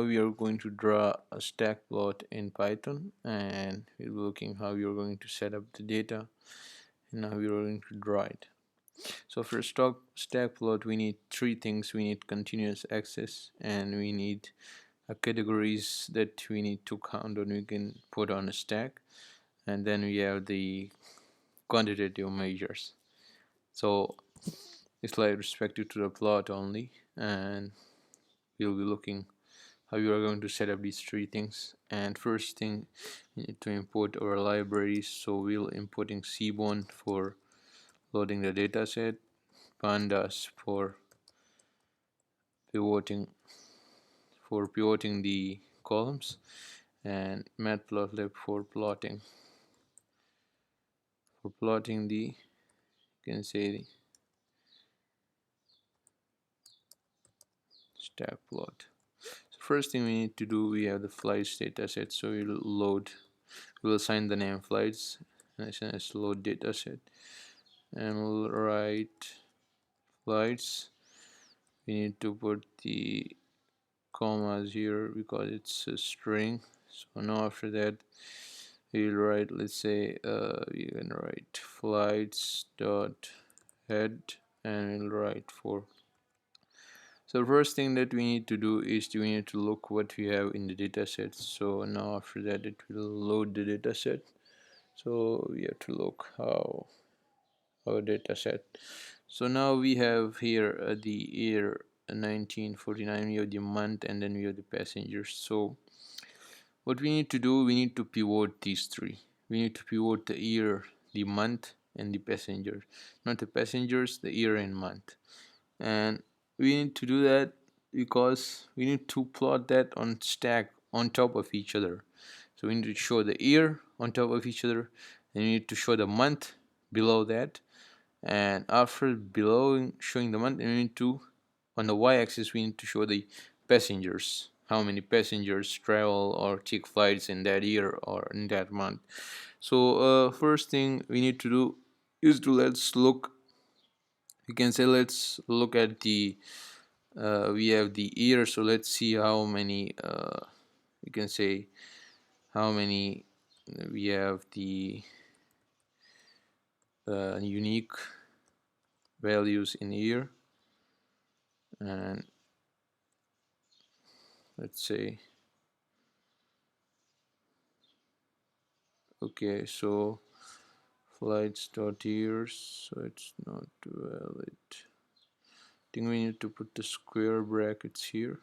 We are going to draw a stack plot in Python, and we're looking how you're going to set up the data and how you're going to draw it. So for stack plot, we need three things. We need continuous access, and we need categories that we need to count on, we can put on a stack, and then we have the quantitative measures. So it's like respective to the plot only, and we'll be looking how you are going to set up these three things. And first thing, we need to import our libraries. So we'll importing Seaborn for loading the dataset, pandas pivoting for pivoting the columns, and matplotlib for plotting the, you can say, the stack plot. So first thing we need to do, we have the flights dataset. So we'll assign the name flights as load dataset, and we'll write flights. We need to put the commas here because it's a string. So now after that, we'll write, let's say we can write flights dot head, and we'll write for. So the first thing that we need to do is we need to look what we have in the dataset. So now after that, it will load the dataset. So we have to look how our dataset. So now we have here the year 1949, we have the month, and then we have the passengers. So what we need to do, we need to pivot these three. We need to pivot the year, the month, and the passenger. Not the passengers, the year and month. And we need to do that because we need to plot that on stack on top of each other. So we need to show the year on top of each other, and we need to show the month below that, and after below showing the month, we need to, on the y-axis, we need to show the passengers, how many passengers travel or take flights in that year or in that month. So first thing we need to do is to let's look at the we have the year. So let's see how many you can say how many we have the unique values in year, and let's say, okay, so flights dot years, so it's not valid. I think we need to put the square brackets here,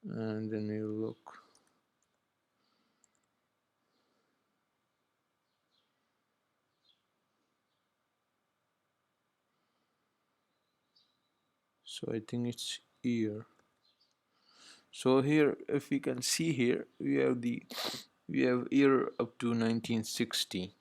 and then we'll look. So I think it's year. So here, if we can see here, we have year up to 1960.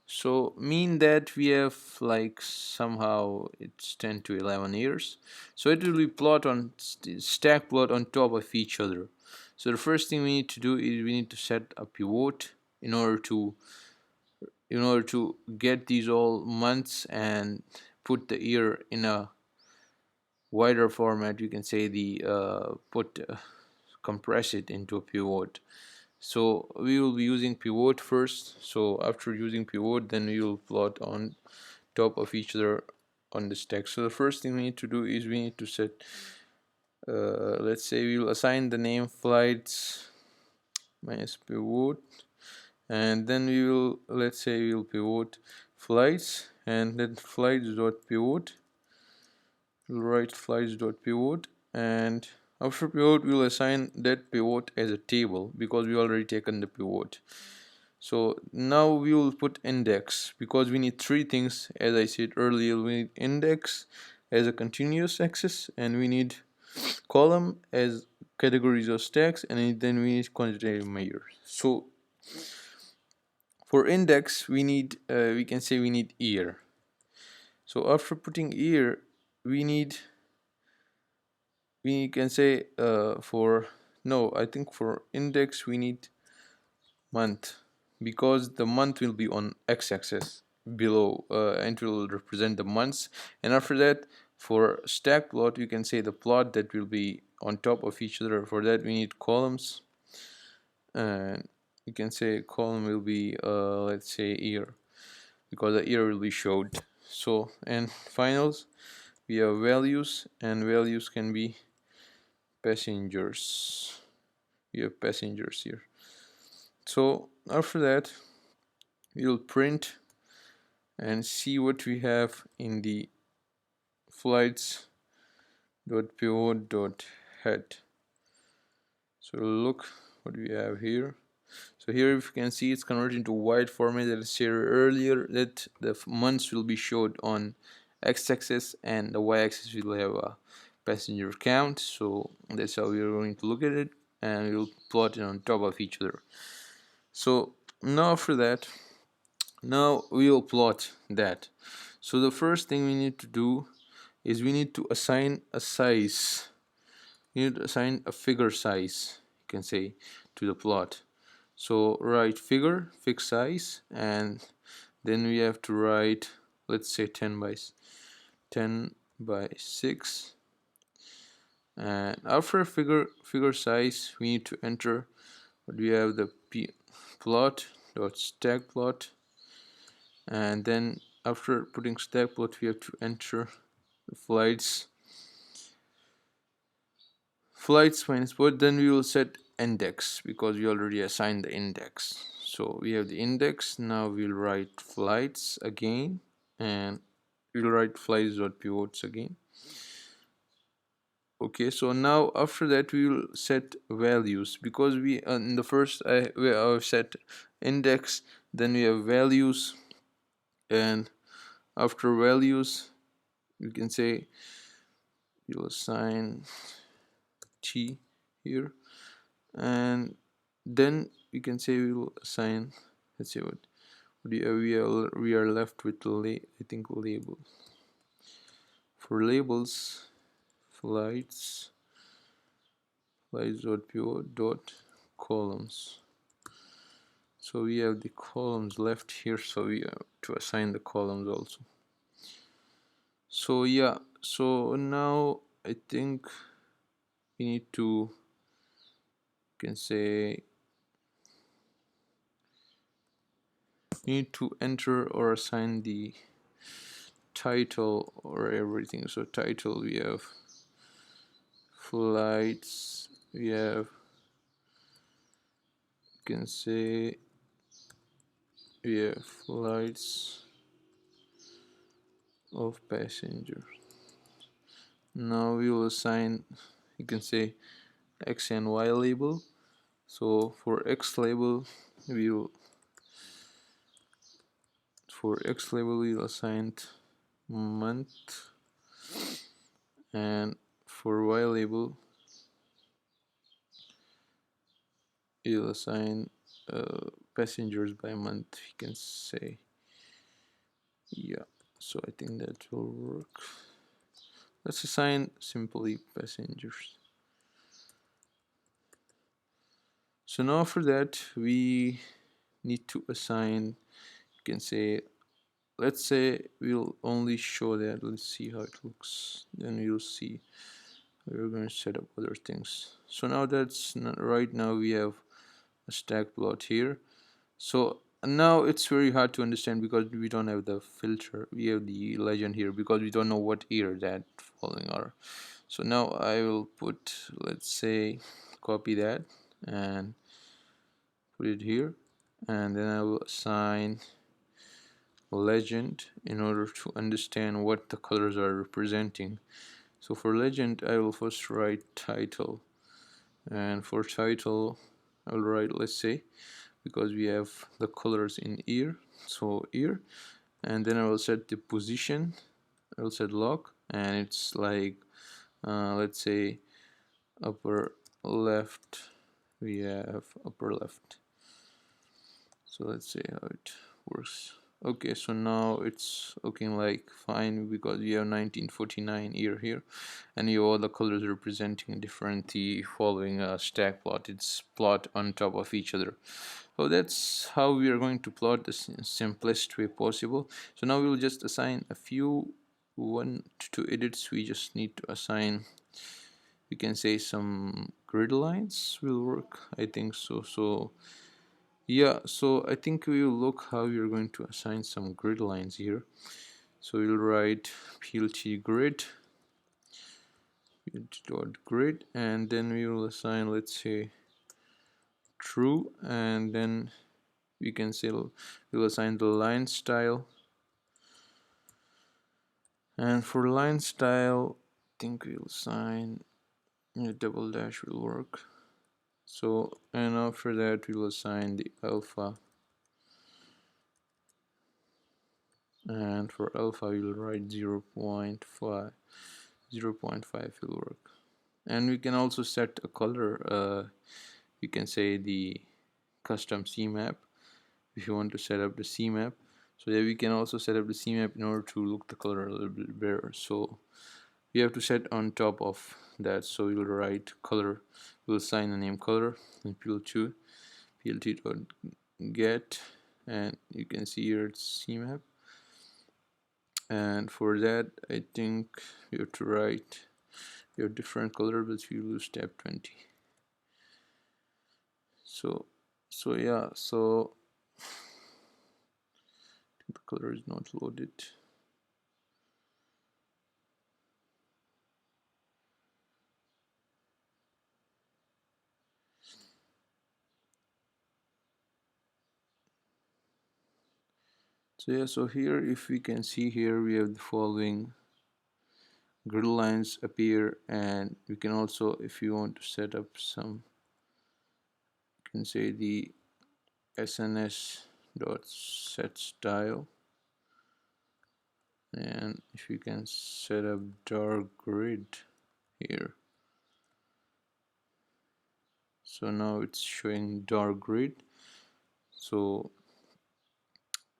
So mean that we have like somehow it's 10 to 11 years. So it will be plot on stack plot on top of each other. So the first thing we need to do is we need to set a pivot in order to get these all months and put the year in a wider format. You can say the compress it into a pivot. So we will be using pivot first. So after using pivot, then we will plot on top of each other on the stack. So the first thing we need to do is we need to set let's say we will assign the name flights minus pivot, and then we will, let's say we will pivot flights, and then flights dot pivot. We'll write flights dot pivot, and after pivot we'll assign that pivot as a table because we already taken the pivot. So now we will put index because we need three things. As I said earlier, we need index as a continuous axis, and we need column as categories of stacks, and then we need quantitative measures. So for index we need we can say we need year. So after putting year, we can say for no, I think for index we need month because the month will be on x-axis below and will represent the months. And after that, for stack plot, you can say the plot that will be on top of each other. For that we need columns, and you can say column will be let's say year, because the year will be showed. So, and finals, we have values, and values can be passengers. We have passengers here. So after that we'll print and see what we have in the flights.pivot.head. So look what we have here. So here, if you can see, it's converted into white format that I said earlier, that the months will be showed on x-axis and the y-axis will have a passenger count. So that's how we are going to look at it, and we'll plot it on top of each other. So now after that, now we will plot that. So the first thing we need to do is we need to assign a size. We need to assign a figure size, you can say, to the plot. So write figure, fixed size, and then we have to write, let's say 10 by 6. And after figure size, we need to enter what we have, the plot dot stack plot, and then after putting stack plot, we have to enter the flights minus what. Then we will set index, because we already assigned the index. So we have the index. Now we'll write flights again, and we'll write flights.pivots again. Okay, so now after that we will set values, because we in the first we have set index, then we have values, and after values you can say you'll assign t here, and then you can say we will assign, let's say what we are left with I think label. For labels, flights.pivot.columns. So we have the columns left here, so we have to assign the columns also. So yeah, so now I think we need to, you can say, you need to enter or assign the title or everything. So title, we have flights, we have, you can say, we have flights of passenger. Now we will assign, you can say, x and y label. So for x label we'll assign month, and for y label you'll assign passengers by month, you can say. Yeah, so I think that will work. Let's assign simply passengers. So now after that we need to assign, you can say, let's say we'll only show that. Let's see how it looks, then you'll see. We're going to set up other things. So now that's not, right now we have a stack plot here. So now it's very hard to understand because we don't have the filter. We have the legend here because we don't know what year that following are. So now I will put, let's say, copy that and put it here, and then I will assign legend in order to understand what the colors are representing. So for legend I will first write title, and for title I will write, let's say, because we have the colors in ear, so ear, and then I will set the position. I will set lock, and it's like let's say upper left. We have upper left, so let's see how it works. Okay, so now it's looking like fine because we have 1949 here, and you have all the colors representing different the following stack plot. It's plot on top of each other. So that's how we are going to plot the simplest way possible. So now we will just assign a few 1 to 2 edits. We just need to assign we can say some grid lines will work, I think so. So yeah, so I think we will look how we are going to assign some grid lines here. So we'll write plt grid, and then we will assign, let's say, true, and then we can say we'll assign the line style. And for line style, I think we'll assign a double dash will work. So, and after that we will assign the alpha, and for alpha we will write 0.5. 0.5 will work. And we can also set a color, you can say the custom CMap if you want to set up the CMap. So yeah, we can also set up the CMap in order to look the color a little bit better. So we have to set on top of that. So we'll write color, we'll assign the name color, and plt.get, and you can see here it's CMap. And for that, I think we have to write your different color, but we use tab 20. So yeah, so the color is not loaded. So yeah, so here if we can see here we have the following grid lines appear, and we can also, if you want to set up some, you can say the sns dot set style, and if you can set up dark grid here, so now it's showing dark grid. So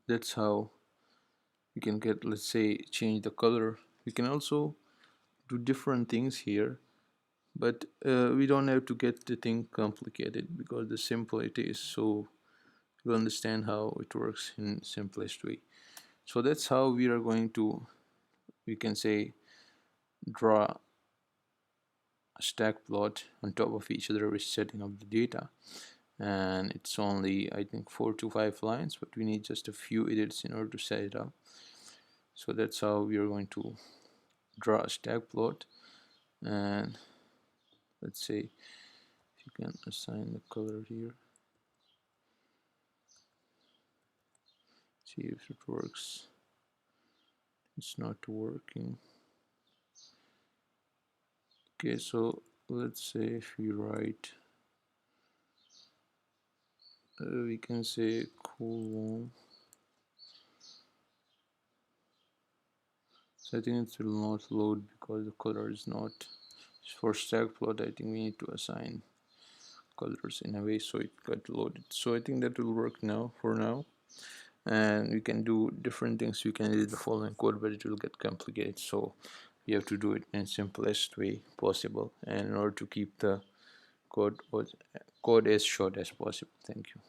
that's how you can get, let's say, change the color. You can also do different things here, but we don't have to get the thing complicated, because the simple it is, so you'll understand how it works in simplest way. So that's how we are going to, we can say, draw a stack plot on top of each other with setting up the data. And it's only, I think, 4 to 5 lines, but we need just a few edits in order to set it up. So that's how we are going to draw a stack plot. And let's say if you can assign the color here, see if it works. It's not working. Okay, so let's say if we write, we can say colon. So I think it will not load because the color is not. For stack plot, I think we need to assign colors in a way so it got loaded. So I think that will work now for now. And we can do different things. We can edit the following code, but it will get complicated. So you have to do it in the simplest way possible, and in order to keep the code as short as possible. Thank you.